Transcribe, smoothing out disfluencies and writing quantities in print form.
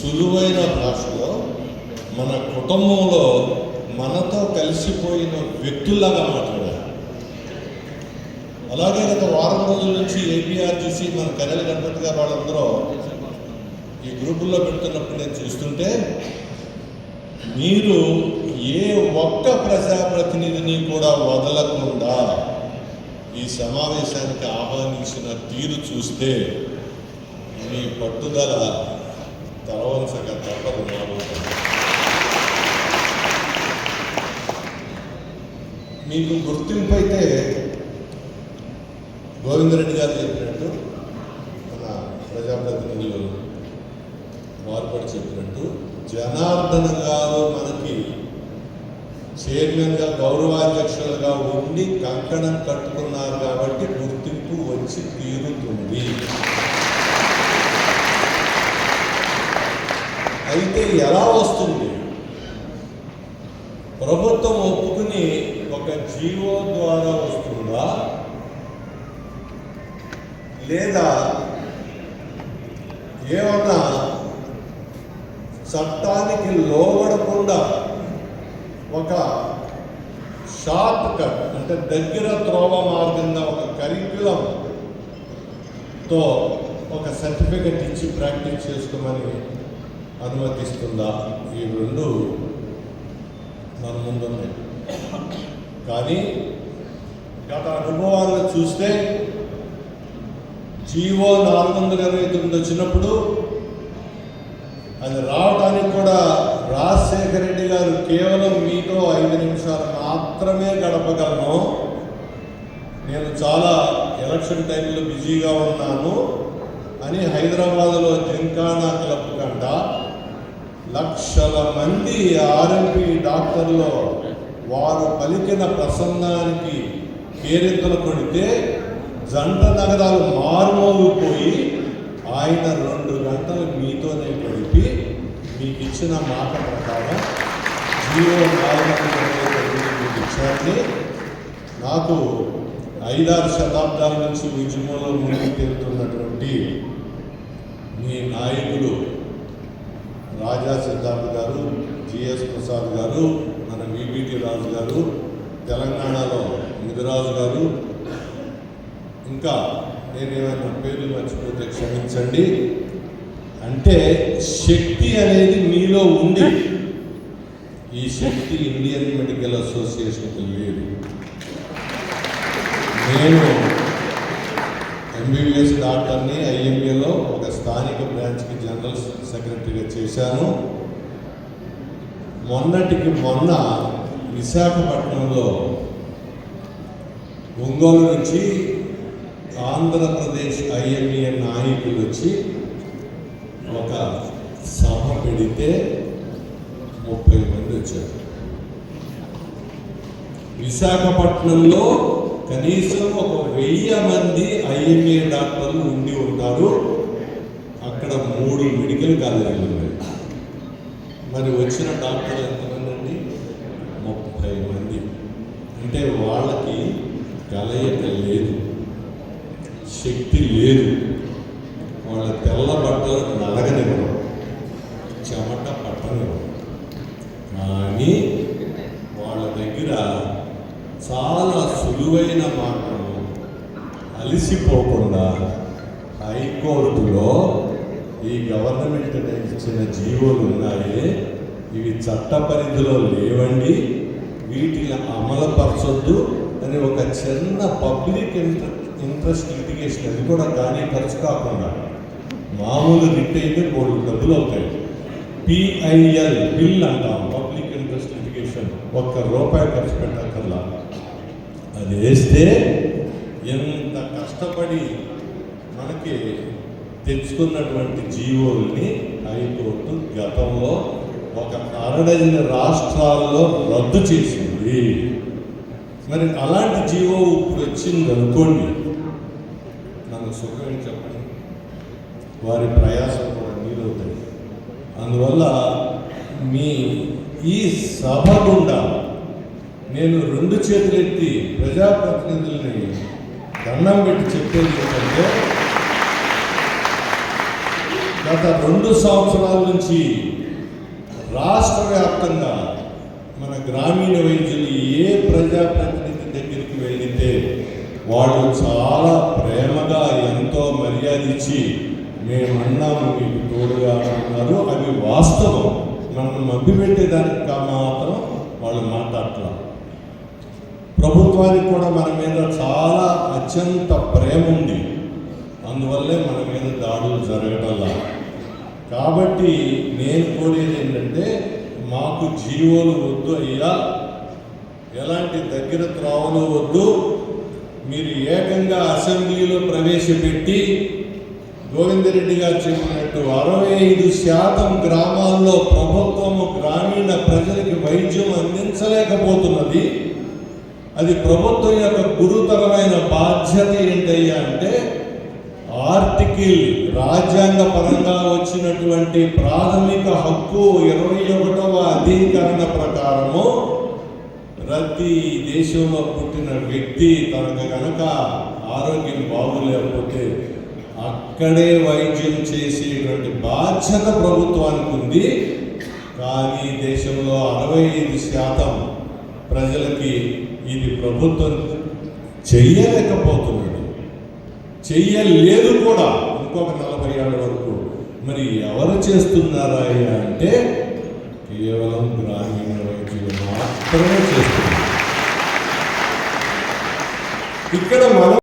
సులువైన భాషలో మన కుటుంబంలో మనతో కలిసిపోయిన వ్యక్తుల్లాగా మాట్లాడారు. అలాగే గత వారం రోజుల నుంచి ఏపీఆర్జీసీ మన కన్నెల గణపతి గారు వాళ్ళందరూ ఈ గ్రూపుల్లో పెడుతున్నప్పుడు నేను చూస్తుంటే మీరు ఏ ఒక్క ప్రజాప్రతినిధిని కూడా వదలకుండా ఈ సమావేశానికి ఆహ్వానించిన తీరు చూస్తే మీ పట్టుదల తలవంచగా తప్పదు. మీకు గుర్తింపు అయితే గోవిందరెడ్డి గారు చెప్పినట్టు, మన ప్రజాప్రతినిధులు మార్పడి చెప్పినట్టు, జనార్దన్ గారు మనకి చైర్మన్గా గౌరవాధ్యక్షులుగా ఉండి కంకణం కట్టుకున్నారు కాబట్టి గుర్తింపు వచ్చి తీరుతుంది. అయితే ఎలా వస్తుంది? ప్రభుత్వం ఒప్పుకుని ఒక జీవో ద్వారా వస్తుందా, లేదా ఏమన్నా చట్టానికి లోబడకుండా ఒక షార్ట్ కట్ అంటే దగ్గర త్రోవ మార్గంగా ఒక కరిక్యులంతో ఒక సర్టిఫికెట్ ఇచ్చి ప్రాక్టీస్ చేసుకోమని అనుమతిస్తుందా? ఈ రెండు మన ముందున్నాయి. కానీ గత అనుభవాలను చూస్తే జీవో 429 వచ్చినప్పుడు అది రావడానికి కూడా రాజశేఖర రెడ్డి గారు కేవలం మీతో 5 నిమిషాలు మాత్రమే గడపగలను, నేను చాలా ఎలక్షన్ టైంలో బిజీగా ఉన్నాను అని హైదరాబాద్లో జింకానా క్లబ్ కంట లక్షల మంది ఆర్ఎంపీ డాక్టర్లు వారు పలికిన ప్రసంగానికి కేరింతలు కొడితే జంట నగరాలు మారుమోగిపోయి ఆయన 2 గంటలు మీతోనే గడిపి మీకు ఇచ్చిన మాట ప్రకారం జీవో 429 ఇచ్చారని నాకు 5-6 శతాబ్దాల నుంచి ఉద్యమంలో ముందుకు తెలుతున్నటువంటి మీ నాయకులు రాజా సిద్ధార్థ్ గారు, జిఎస్ ప్రసాద్ గారు, మన విబిటి రాజు గారు, తెలంగాణలో ముదిరాజు గారు, ఇంకా నేనేమైనా పేర్లు మర్చిపోతే క్షమించండి. అంటే శక్తి అనేది మీలో ఉంది. ఈ శక్తి ఇండియన్ మెడికల్ అసోసియేషన్కి లేదు. నేను ఎంబీబీఎస్ డాక్టర్ని ఐఎంఏలో ఒక స్థానిక బ్రాంచ్కి జనరల్ సెక్రటరీగా చేశాను. మొన్నటికి మొన్న విశాఖపట్నంలో ఒంగోలు నుంచి ఆంధ్రప్రదేశ్ ఐఎంఏ నాయకులు వచ్చి ఒక సభ పెడితే 30 మంది వచ్చారు. విశాఖపట్నంలో కనీసం ఒక 1000 మంది ఐఎంఏ డాక్టర్లు ఉండి ఉంటారు. అక్కడ 3 మెడికల్ కాలేజీలు ఉన్నాయి. మరి వచ్చిన డాక్టర్లు ఎంతమంది అండి? 30 మంది. అంటే వాళ్ళకి కలయిక లేదు, శక్తి లేదు. వాళ్ళ తెల్ల బట్టలు నలగనివ్వరు, చెమట పట్టనివ్వరు. కానీ వాళ్ళ దగ్గర చాలా సులువైన మాటలు అలిసిపోకుండా హైకోర్టులో ఈ గవర్నమెంట్ ఇచ్చిన జీవోలు ఉన్నాయి, ఇవి చట్ట పరిధిలో లేవండి, వీటిని అమలుపరచొద్దు అని ఒక చిన్న పబ్లిక్ ఇంట్రెస్ట్ లిటిగేషన్, అది కూడా కానీ ఖర్చు కాకుండా మామూలు రిట్ అయితే 3 డబ్బులు అవుతాయి. పిఐఎల్ బిల్ అంటాం, పబ్లిక్ ఇంట్రెస్ట్ లిటిగేషన్. ₹1 ఖర్చు పెట్టక్కర్లా. అది వేస్తే ఎంత కష్టపడి మనకి తెచ్చుకున్నటువంటి జీవోల్ని హైకోర్టు గతంలో ఒక 12 రాష్ట్రాల్లో రద్దు చేసింది. మరి అలాంటి జీవో ఇప్పుడు వచ్చింది అనుకోండి, నన్ను సుఖం చెప్పండి, వారి ప్రయాసం కూడా నీరవుతాయి. అందువల్ల మీ ఈ సభ గుండా నేను 2 చేతులెత్తి ప్రజాప్రతినిధుల్ని దండం పెట్టి చెప్పేది ఏంటంటే గత 2 సంవత్సరాల నుంచి రాష్ట్ర వ్యాప్తంగా మన గ్రామీణ వైద్యులు ఏ ప్రజాప్రతినిధి దగ్గరికి వెళితే వాళ్ళు చాలా ప్రేమగా ఎంతో మర్యాద ఇచ్చి మేమన్నాము మీకు తోడుగా ఉన్నారు. అవి వాస్తవం. నన్ను మభ్యపెట్టేదానికి మాత్రం వాళ్ళు మాట్లాడట్లా. ప్రభుత్వానికి కూడా మన మీద చాలా అత్యంత ప్రేమ ఉంది. అందువల్లే మన మీద దాడులు జరగటంలా. కాబట్టి నేను కోరేది ఏంటంటే మాకు జీవోలు వద్దు అయ్యా, ఎలాంటి దగ్గర త్రోవలు వద్దు. మీరు ఏకంగా అసెంబ్లీలో ప్రవేశపెట్టి గోవిందరెడ్డి గారు చెప్పినట్టు 65% గ్రామాల్లో ప్రభుత్వము గ్రామీణ ప్రజలకి వైద్యం అందించలేకపోతున్నది. అది ప్రభుత్వం యొక్క గురుతరమైన బాధ్యత ఏంటయ్యా అంటే ఆర్టికల్ రాజ్యాంగ పరంగా వచ్చినటువంటి ప్రాథమిక హక్కు 21వ అధికరణ ప్రకారము ప్రతి దేశంలో పుట్టిన వ్యక్తి తనకు కనుక ఆరోగ్యం బాగులేకపోతే అక్కడే వైద్యం చేసేటువంటి బాధ్యత ప్రభుత్వానికి ఉంది. కానీ దేశంలో 65% ప్రజలకి ఇది ప్రభుత్వం చెయ్యలేకపోతున్నాడు, చెయ్యలేదు కూడా ఇంకొక 40 ఏళ్ళ వరకు. మరి ఎవరు చేస్తున్నారా అంటే కేవలం గ్రామీణ వైద్యులు మాత్రమే చేస్తున్నారు. ఇక్కడ మనం